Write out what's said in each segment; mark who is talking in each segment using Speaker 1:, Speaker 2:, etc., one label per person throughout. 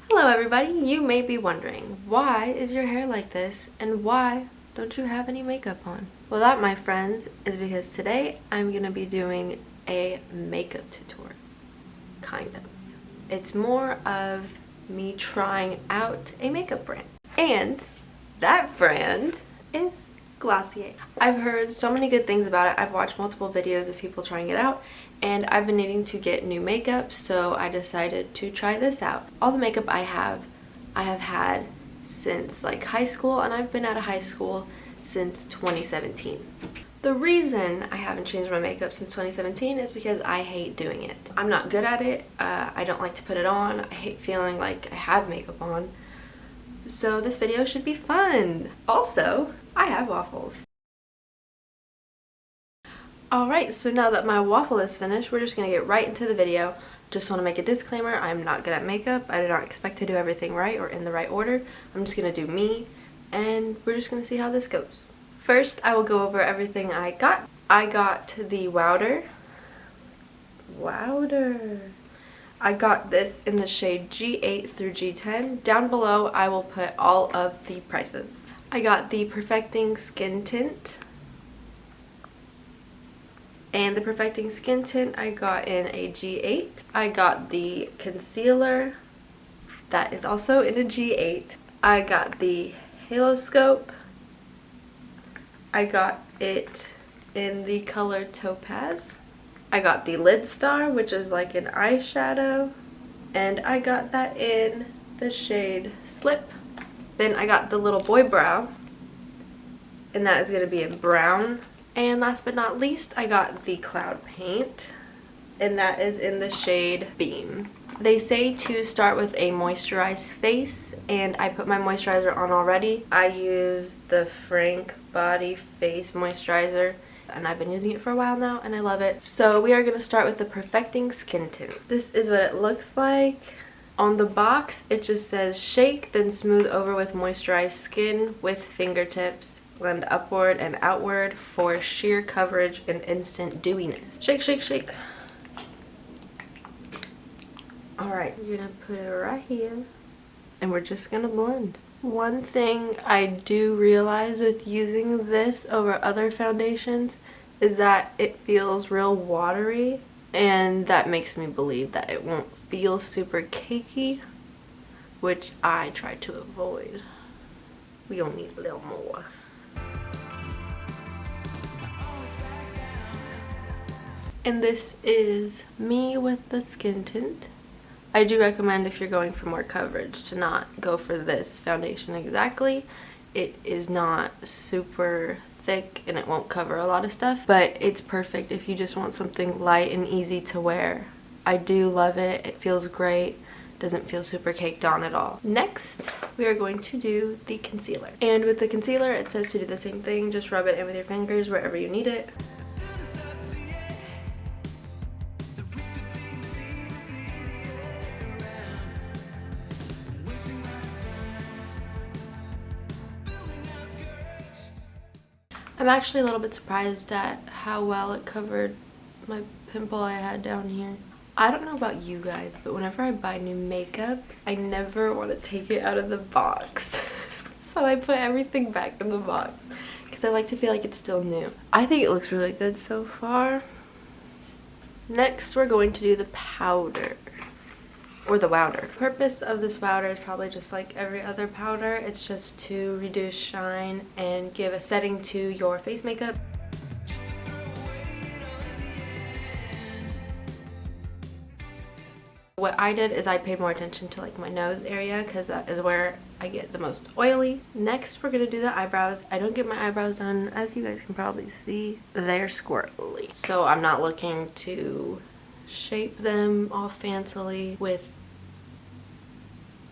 Speaker 1: Hello everybody, you may be wondering, why is your hair like this and why don't you have any makeup on? Well, that, my friends, is because today I'm gonna be doing a makeup tutorial, kind of. It's more of me trying out a makeup brand, and that brand is Glossier. I've heard so many good things about it. I've watched multiple videos of people trying it out, and I've been needing to get new makeup, so I decided to try this out. All the makeup I have had since like high school, and I've been out of high school since 2017. The reason I haven't changed my makeup since 2017 is because I hate doing it. I'm not good at it. I don't like to put it on. I hate feeling like I have makeup on. So this video should be fun. Also, I have waffles. Alright, so now that my waffle is finished, we're just going to get right into the video. Just want to make a disclaimer, I'm not good at makeup. I do not expect to do everything right or in the right order. I'm just going to do me, and we're just going to see how this goes. First, I will go over everything I got. I got the Wowder. I got this in the shade G8 through G10. Down below, I will put all of the prices. I got the Perfecting Skin Tint. And the Perfecting Skin Tint I got in a G8. I got the concealer. That is also in a G8. I got the Halo Scope. I got it in the color Topaz. I got the Lid Star, which is like an eyeshadow, and I got that in the shade Slip. Then I got the Little Boy Brow, and that is going to be in brown. And last but not least, I got the Cloud Paint, and that is in the shade Beam. They say to start with a moisturized face, and I put my moisturizer on already. I use the Frank Body Face Moisturizer, and I've been using it for a while now, and I love it. So we are going to start with the Perfecting Skin Tint. This is what it looks like. On the box, it just says shake, then smooth over with moisturized skin with fingertips. Blend upward and outward for sheer coverage and instant dewiness. Shake, shake, shake. Alright, we're gonna put it right here, and we're just gonna blend. One thing I do realize with using this over other foundations is that it feels real watery, and that makes me believe that it won't feel super cakey, which I try to avoid. We gonna need a little more. And this is me with the skin tint. I do recommend, if you're going for more coverage, to not go for this foundation exactly. It is not super thick and it won't cover a lot of stuff, but it's perfect if you just want something light and easy to wear. I do love it. It feels great. Doesn't feel super caked on at all. Next, we are going to do the concealer. And with the concealer, it says to do the same thing. Just rub it in with your fingers wherever you need it. I'm actually a little bit surprised at how well it covered my pimple I had down here. I don't know about you guys, but whenever I buy new makeup, I never want to take it out of the box. So I put everything back in the box because I like to feel like it's still new. I think it looks really good so far. Next, we're going to do the powder. Or the Wowder. The purpose of this Wowder is probably just like every other powder. It's just to reduce shine and give a setting to your face makeup. What I did is I paid more attention to like my nose area because that is where I get the most oily. Next, we're going to do the eyebrows. I don't get my eyebrows done, as you guys can probably see. They're squirrely. So I'm not looking to shape them all fancily with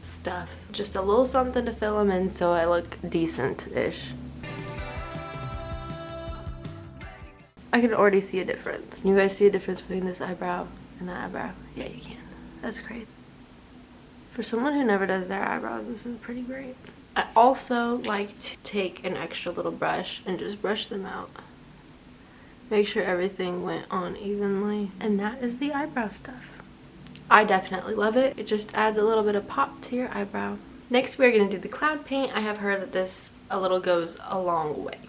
Speaker 1: stuff. Just a little something to fill them in so I look decent-ish. I can already see a difference. You guys see a difference between this eyebrow and that eyebrow? Yeah, you can. That's great. For someone who never does their eyebrows, this is pretty great. I also like to take an extra little brush and just brush them out. Make sure everything went on evenly. And that is the eyebrow stuff. I definitely love it. It just adds a little bit of pop to your eyebrow. Next, we're going to do the cloud paint. I have heard that this a little goes a long way.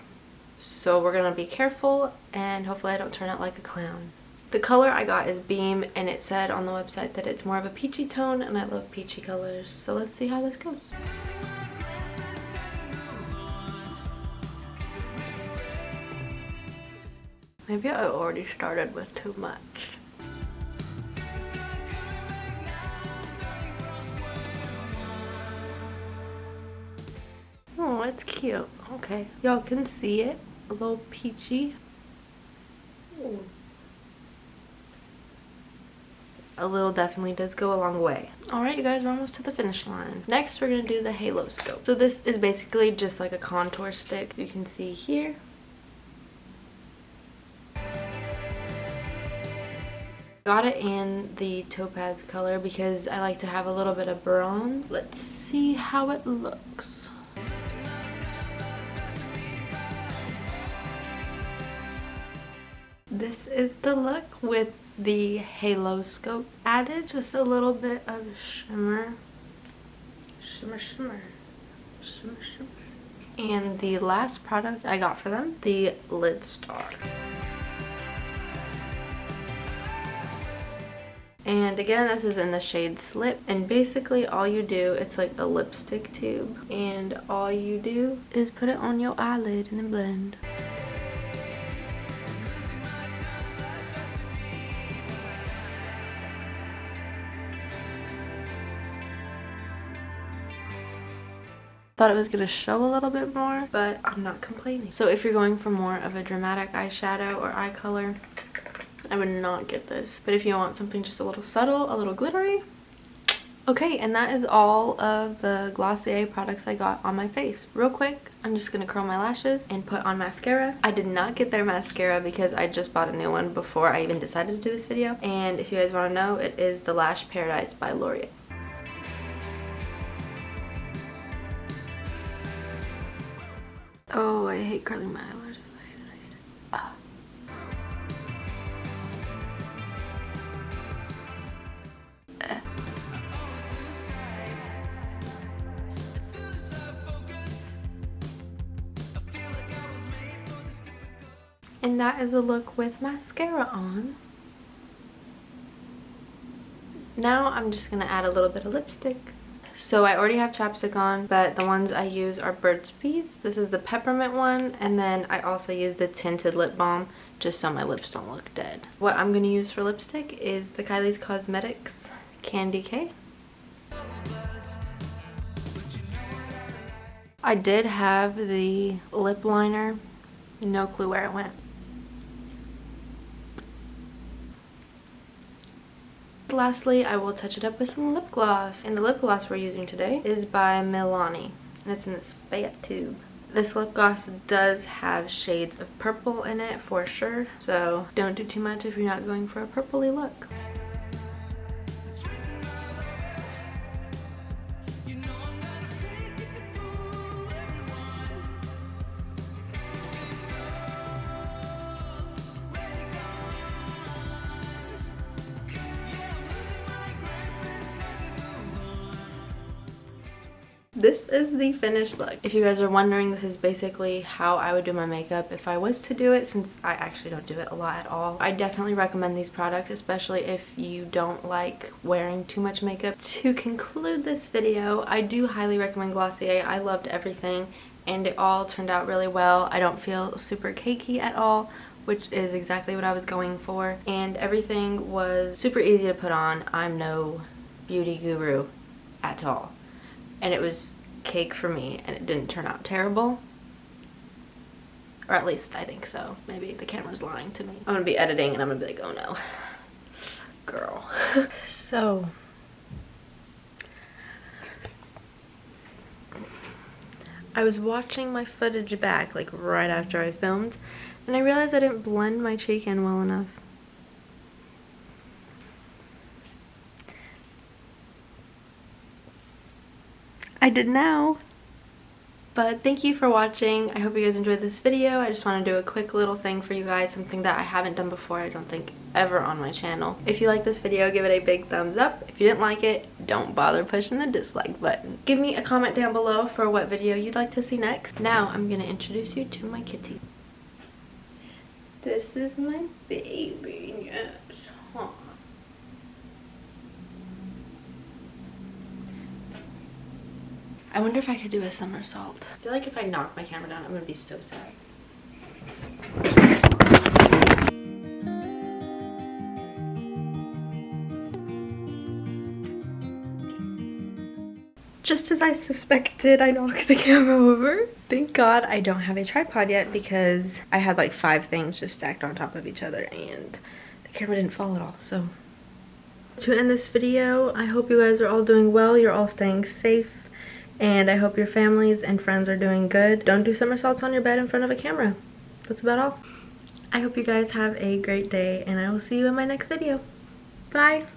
Speaker 1: So we're going to be careful and hopefully I don't turn out like a clown. The color I got is Beam, and it said on the website that it's more of a peachy tone, and I love peachy colors. So let's see how this goes. Maybe I already started with too much. Oh, it's cute. Okay, y'all can see it. A little peachy. Ooh. A little definitely does go a long way. Alright, you guys, we're almost to the finish line. Next, we're going to do the halo scope. So this is basically just like a contour stick. You can see here. Got it in the topaz color because I like to have a little bit of bronze. Let's see how it looks. This is the look with the halo scope added. Just a little bit of shimmer. Shimmer, shimmer. Shimmer, shimmer. And the last product I got for them, the lid star. And again, this is in the shade Slip. And basically all you do, it's like the lipstick tube. And all you do is put it on your eyelid and then blend. Thought it was going to show a little bit more, but I'm not complaining. So if you're going for more of a dramatic eyeshadow or eye color, I would not get this. But if you want something just a little subtle, a little glittery. Okay, and that is all of the Glossier products I got on my face. Real quick, I'm just going to curl my lashes and put on mascara. I did not get their mascara because I just bought a new one before I even decided to do this video. And if you guys want to know, it is the Lash Paradise by L'Oreal. Oh, I hate curling my eyelashes. I hate it. Ah. And that is a look with mascara on. Now I'm just going to add a little bit of lipstick. So I already have chapstick on, but the ones I use are Burt's Bees. This is the peppermint one, and then I also use the tinted lip balm just so my lips don't look dead. What I'm going to use for lipstick is the Kylie's Cosmetics Candy K. I did have the lip liner, no clue where it went. Lastly, I will touch it up with some lip gloss. And the lip gloss we're using today is by Milani. And it's in this fat tube. This lip gloss does have shades of purple in it for sure. So don't do too much if you're not going for a purpley look. This is the finished look. If you guys are wondering, this is basically how I would do my makeup if I was to do it, since I actually don't do it a lot at all. I definitely recommend these products, especially if you don't like wearing too much makeup. To conclude this video, I do highly recommend Glossier. I loved everything and it all turned out really well. I don't feel super cakey at all, which is exactly what I was going for. And everything was super easy to put on. I'm no beauty guru at all. And it was cake for me, and it didn't turn out terrible. Or at least I think so. Maybe the camera's lying to me. I'm gonna be editing and I'm gonna be like, oh no, girl. So, I was watching my footage back like right after I filmed, and I realized I didn't blend my cheek in well enough. I did now, But thank you for watching. I hope you guys enjoyed this video. I just want to do a quick little thing for you guys, something that I haven't done before, I don't think ever on my channel. If you like this video, give it a big thumbs up. If you didn't like it, don't bother pushing the dislike button. Give me a comment down below for what video you'd like to see next. Now I'm gonna introduce you to my kitty. This is my baby, yes. Huh. I wonder if I could do a somersault. I feel like if I knock my camera down, I'm gonna be so sad. Just as I suspected, I knocked the camera over. Thank God I don't have a tripod yet because I had like 5 things just stacked on top of each other and the camera didn't fall at all, so. To end this video, I hope you guys are all doing well, you're all staying safe, and I hope your families and friends are doing good. Don't do somersaults on your bed in front of a camera. That's about all. I hope you guys have a great day, and I will see you in my next video. Bye!